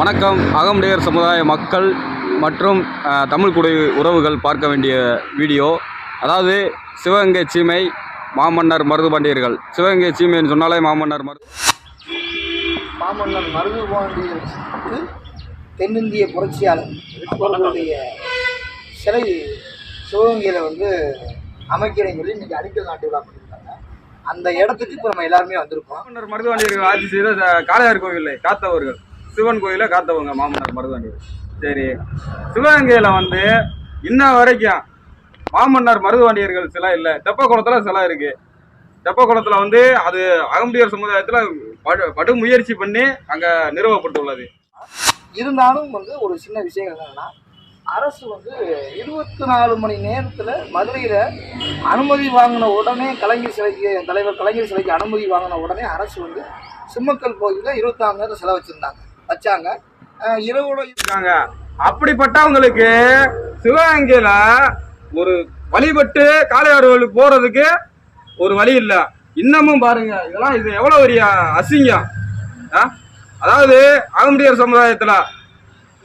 வணக்கம். அகமுடையர் சமுதாய மக்கள் மற்றும் தமிழ் குடி உறவுகள் பார்க்க வேண்டிய வீடியோ. அதாவது சிவகங்கை சீமை மாமன்னர் மருதுபாண்டியர்கள். சிவகங்கை சீமைன்னு சொன்னாலே மாமன்னர் மருதுபாண்டியர்களுக்கு தென்னிந்திய புரட்சியாளர் அவர்களுடைய சிலை சிவகங்கையில் அமைக்கிறேன்னு சொல்லி இன்றைக்கி அடிக்கல் நாட்டு விழா பண்ணியிருக்காங்க. அந்த இடத்துக்கு இப்போ நம்ம எல்லாருமே வந்திருக்கோம். மாமன்னர் மருதுபாண்டியர்கள் ஆட்சி செய்த காளையார் கோவிலை காத்தவர்கள், சிவன் கோயிலை காத்தவங்க மாமன்னர் மருதுபாண்டியர்கள். சரி, சிவகங்கையில் இன்ன வரைக்கும் மாமன்னர் மருதுபாண்டியர்கள் சிலை இல்லை. தெப்பக்குளத்தில் சிலை இருக்கு. தெப்பக்குளத்தில் அது அகமுடையர் சமுதாயத்தில் படு முயற்சி பண்ணி அங்கே நிறுவப்பட்டுள்ளது. இருந்தாலும் ஒரு சின்ன விஷயம் என்னன்னா, அரசு 24 மணி நேரத்தில் மதுரையில் அனுமதி வாங்கின உடனே கலைஞர் சிலைக்கு, தலைவர் கலைஞர் சிலைக்கு அனுமதி வாங்கின உடனே அரசு சிம்மக்கல் கோயிலில் 24 மணி நேரம் சிலை வச்சாங்க. இரவோட இருக்காங்க. அப்படிப்பட்டவங்களுக்கு சிவகங்கையில ஒரு வழிபட்டு காளையார்களுக்கு போறதுக்கு ஒரு வழி இல்லை. இன்னமும் பாருங்க, இது எவ்வளவு பெரிய அசிங்கம். அதாவது அகமுடையர் சமுதாயத்துல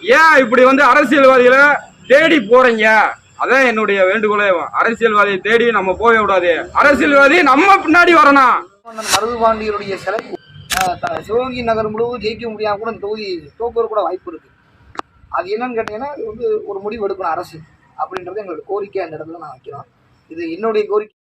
ஏன் இப்படி அரசியல்வாதிகளை தேடி போறீங்க? அதான் என்னுடைய வேண்டுகோளே. அரசியல்வாதியை தேடி நம்ம போக விடாது. அரசியல்வாதி நம்ம பின்னாடி வரணும். மருதுபாண்டியருடைய சிலை சிவகங்கை நகர் முழுவதும் ஜெயிக்க முடியாம கூட இந்த தொகுதி தோக்குற கூட வாய்ப்பு இருக்கு. அது என்னன்னு கேட்டீங்கன்னா, இது ஒரு முடிவு எடுக்கணும் அரசு அப்படின்றது எங்களோட கோரிக்கை. அந்த இடத்துல நான் வைக்கிறோம். இது என்னுடைய கோரிக்கை.